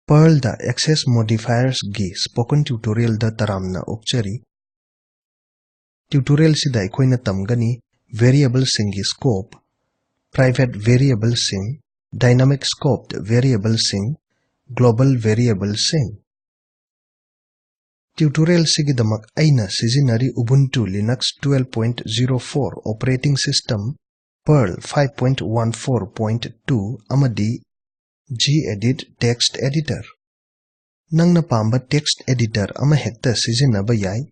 PERL da access modifiers gi spoken tutorial da taramna okchari. Tutorial sida ikoina tamgani variable singi scope, private variable sing, dynamic scoped variable sing, global variable sing. Tutorial sigi damak aina sizinari Ubuntu Linux 12.04 operating system, PERL 5.14.2 amadi gedit text editor. Nangna pamba text editor ama hekta sizinaba yai.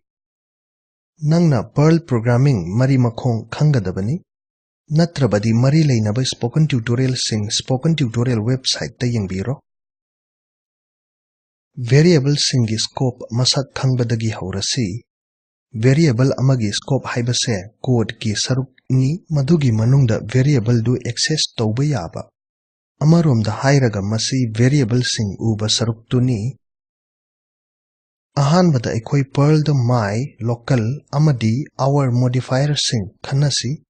Nangna PERL programming mari makhong khangadabani. Natrabadi mari lainaba spoken tutorial sing spoken tutorial website ta yengbiro. Variable singi scope masak khangbadagi haurasi. Variable amagi scope haibase code ki saruk ni madugi manungda variable du access tawba yaba. Amaromda hairaga masi variable sing uba saruk tuni. Ahanbada ikoi PERL da my local amadi our modifier sing khanasi.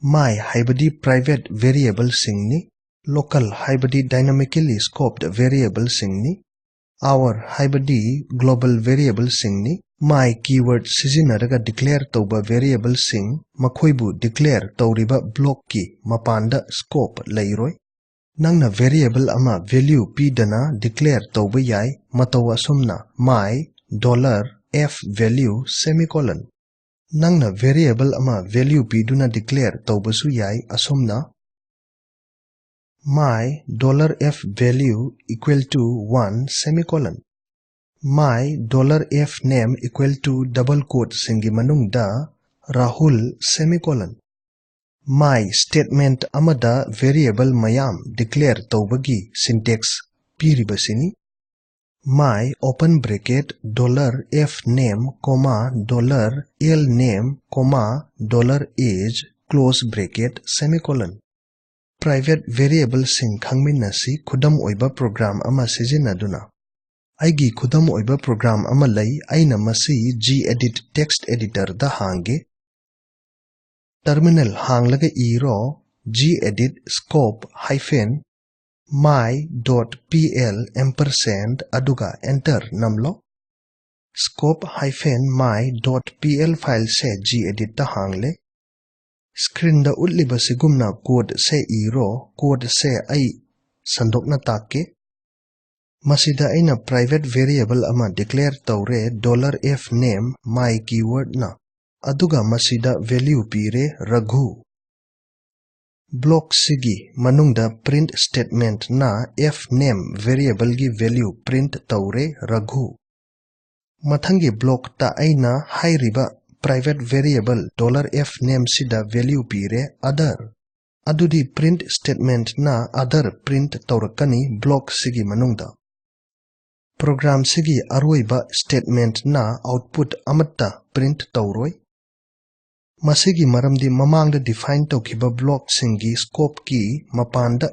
My haibadi private variable sing ni, local haibadi dynamically scoped variable sing ni, our haibadi global variable sing ni, my keyword sizinaraga declare tauba variable sing makhoibu declare tauriba block ki mapanda scope lairoi. Nangna variable ama value p dana declare tauba yai matawa sumna my $f value semicolon. Nangna variable ama value p duna declare taubasu yai asumna my $f value equal to 1 semicolon. My $f name equal to double quote singi manung da Rahul semicolon. My statement amada variable mayam declare taubagi syntax piribasini. My open bracket $f name comma $l name comma $age close bracket semicolon. Private variable sing khangminasi khudam oiba program ama sizinaduna. Aigi khudam oiba program ama lai aina masi gedit text editor da hange. Terminal hanglaga iro gedit scope hyphen my.pl ampersand aduga enter namlo. Scope hyphen my.pl file se gedit ta hangle. Screen da utliba sigumna code se iro code se ai sandokna take. Masida aina private variable ama declare taure $f name my keyword na. Aduga masida value pire Raghu. Block sigi manungda print statement na f name variable gi value print taure Raghu. Mathangi block ta aina hairiba private variable $f name sida value pire other. Adudi print statement na other print taurakani block sigi manungda. Program sigi aroiba statement na output amatta print tauroi. Masigi maramdi mamangda define taukiba block singi scope ki mapanda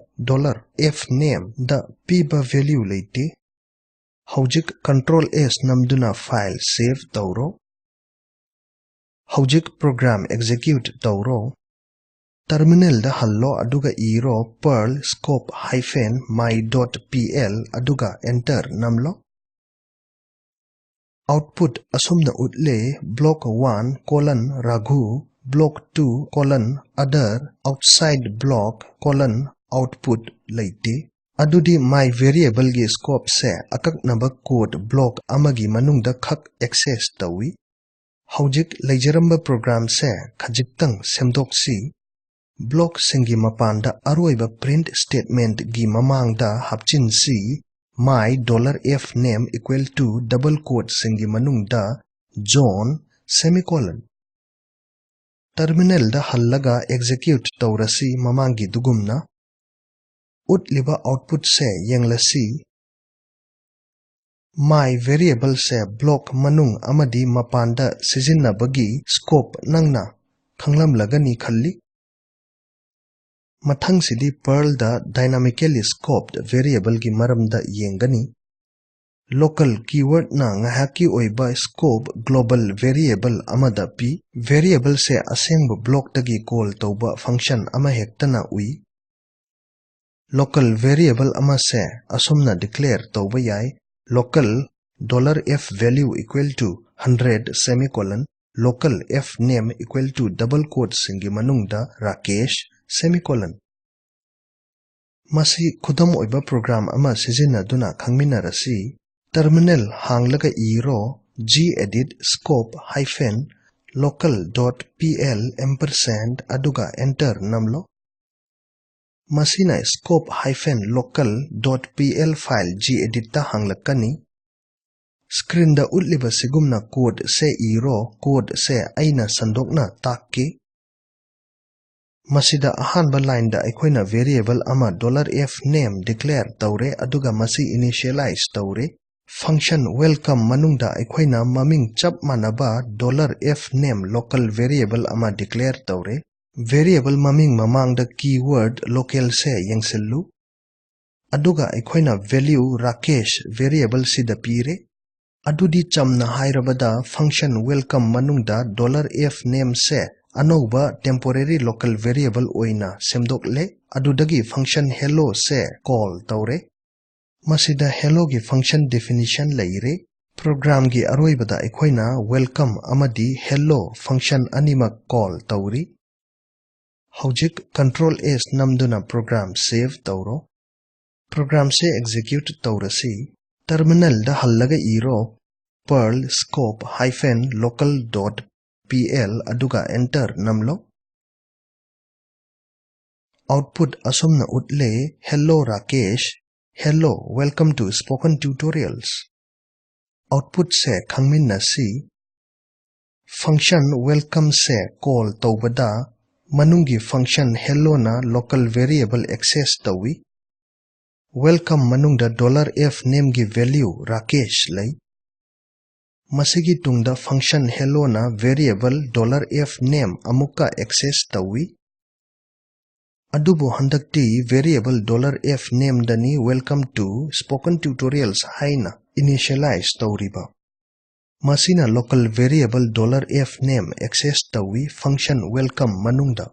$f name da piba value leite. Haujik control s namduna file save tauro. Haujik program execute tauro. Terminal da hallo aduga iro PERL scope hyphen my.pl aduga enter namlo. Output asumna utle block 1 colon Raghu, block 2 colon other outside block colon output laite. Adudi my variable gi scope se akak naba code block amagi manungda khak access tawi. Haujik leijaramba program se khajiktang semdoksi. Block singi mapanda aroiba print statement gi mamangda hapchin si my $f name equal to double quote singi manungda John semicolon. Terminal da hallaga execute taurasi mamangi dugumna. Utliba output se yenglasi. My variable se block manung amadi mapanda sizinna bagi scope nangna khanglam lagani khalli. Mathang sidi PERL da dynamically scoped variable gi maramda yengani. Local keyword na ngahaki oiba scope global variable amada pi. Variable se asengba block tagi call tauba function ama hektana ui. local variable ama se asumna declare tawba yai local $f value equal to 100 semicolon local f name equal to double quotes singi manungda Rakesh semicolon. Masi khudam oiba program ama sizinaduna khangminarasi terminal hanglaga iro gedit scope hyphen local.pl ampersand aduga enter namlo. Masina scope hyphen local.pl file gedit ta hanglakani. Screen da utliba sigumna code se iro code se aina sandokna takki. Masida ahanba line da aikoina variable ama $f name declare taure aduga masi initialize taure. Function welcome manungda aikoina maming chap manaba $f name local variable ama declare taure. Variable maming mamang da keyword local se yengsellu. Aduga aikoina value Rakesh variable sida pire. Adudi chamna hairabada function welcome manungda $f name se anauba temporary local variable oina semdokle adudagi function hello se call taure. Masida hello gi function definition laire. Program gi aroibada aikoina welcome amadi hello function animak call tauri. Hojik control S namduna program save tauro. Program se execute taurasi. Terminal da hallaga iro PERL scope hyphen local.pl aduga enter namlo. Output asumna utle hello Rakesh, hello welcome to spoken tutorials. Output se khangmin nasi function welcome se call tawbada manungi function hello na local variable access tawi. Welcome manungda $f name gi value Rakesh lay. Masigi tungda function hello na variable $f name amuka access tawi. Adubu handakti variable $f name dani welcome to spoken tutorials haina initialize tauriba. Masina local variable $f name access tawi function welcome manungda.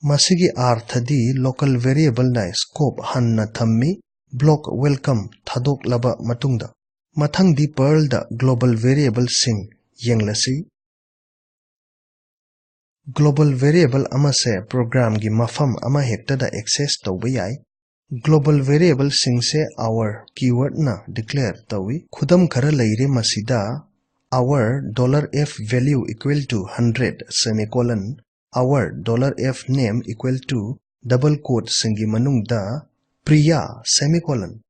Masigi arthadi local variable na scope hanna thammi block welcome thadok laba matungda. Mathang di PERL da global variable sing yenglasi. Global variable ama se program gi mafam ama hekta da access tawbayai. Global variable sing se our keyword na declare tawi. Khudam khara laire masida our $f value equal to 100 semicolon our $f name equal to double quote singi manung da Priya semicolon.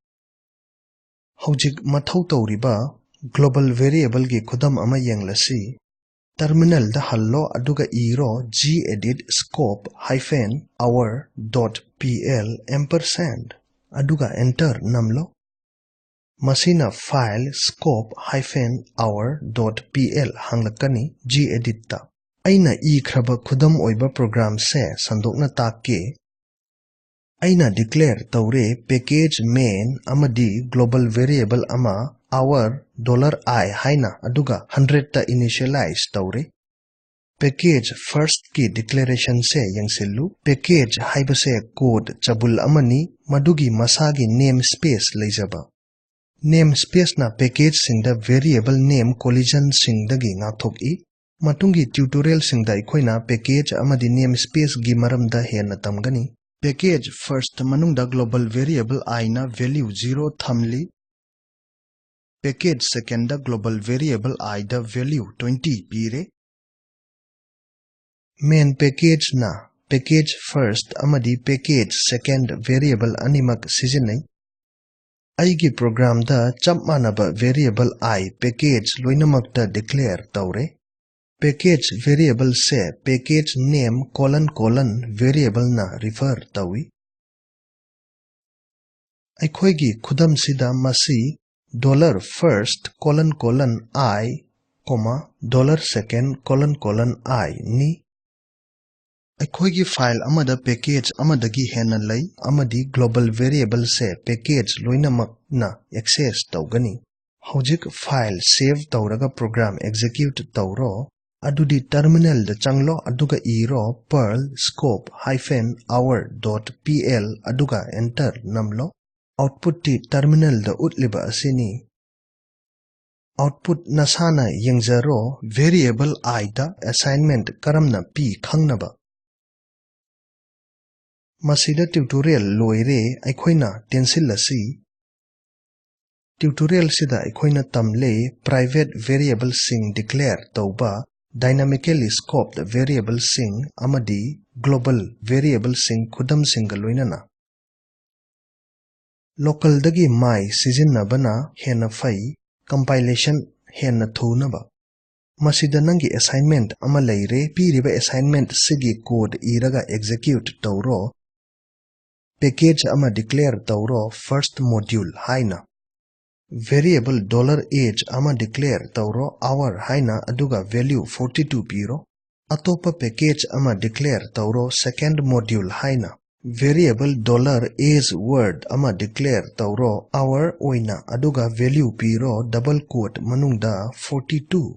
Hojik mathau tauriba global variable gi khudam ama yenglasi. Terminal da hallo aduga iro gedit scope hyphen our.pl ampersand aduga enter namlo. Masina file scope hyphen our.pl hanglakani gedit ta. Aina ikraba khudam oiba program se sandokna takke. Aina declare taure package main amadi global variable ama our $I haina aduga 100 ta initialize taure. Package first ki declaration se yangsellu. Package haibase code chabul amani madugi masagi namespace leijaba. Namespace na package singda variable name collision singdagi ngakthok-i. Matungi tutorial singda ikoina package amadi namespace gi maramda hena tamgani. Package first manungda global variable I na value 0 thamli. Package second da global variable I da value 20 pire. Main package na package first amadi package second variable animak sizinai. Aigi program da chapmanaba variable I package loinamakta declare taure. Package variable se package name : variable na refer tawi. Aikoigi khudam sida masi $first : I, $second : I ni. Aikoigi file amada package amadagi hena lay amadi global variable se package loinamak na access tawgani. Hojik file save tawraga program execute tawro. adudi terminal da changlo aduga iro perl scope -hour.pl aduga enter namlo. Output ti terminal da utliba asini. Output nasana yengjaro variable I da assignment karamna p khangnaba. Masida tutorial loire aikoina tensil lasi. Tutorial sida aikoina tamle private variable sing declare tauba dynamically scoped variable sing amadi global variable sing khudam singa loinana. Local dagi mai sijinnabana hena fai compilation hena thunaba. Masida nangi assignment ama leire piriba assignment sigi code iraga execute tauro package ama declare tauro first module haina. Variable $age ama declare tauro hour haina aduga value 42 piro. Atopa package ama declare tauro second module haina. Variable $age word ama declare tauro hour oina aduga value piro double quote manungda 42.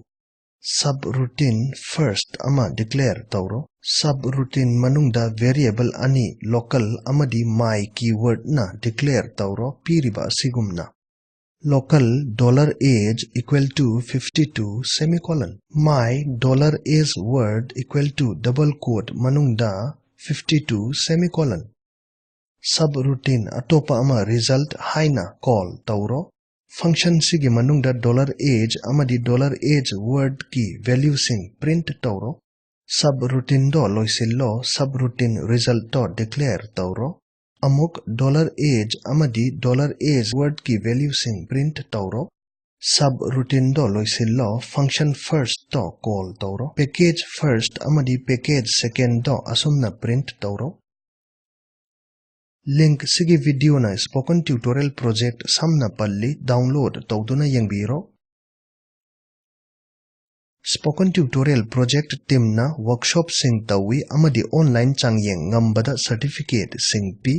Subroutine first ama declare tauro. Subroutine manungda variable ani local amadi my keyword na declare tauro piriba sigumna. Local $age equal to 52 semicolon. My $age word equal to double quote manungda 52 semicolon. Subroutine atopa ama result haina call tauro. Function sigi manungda $age amadi $age word ki value sing print tauro. Subroutine do loisillo subroutine result do declare tauro. Amuk $age amadi $age word ki value sing print tauro. Subroutine do loisillo function first do call tauro. Package first amadi package second do asumna print tauro. Link sigi video na spoken tutorial project samna palli download tauduna yengbiro. Spoken tutorial project team na workshop sing tawi amadi online changyeng ngambada certificate sing pi.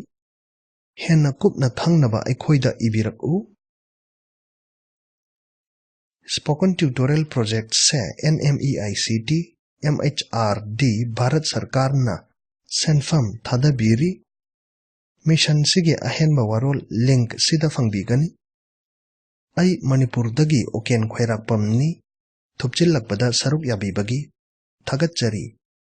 Henna kupna khangnaba aikhoida ibiraku. Spoken tutorial project se NMEICT MHRD Bharat Sarkar na senfam thadabiri. Mission sige ahenba warol link sida fangbigani. Ay Manipur dagi oken khwairakpamni thupchillakpada saruk yabibagi thagatchari.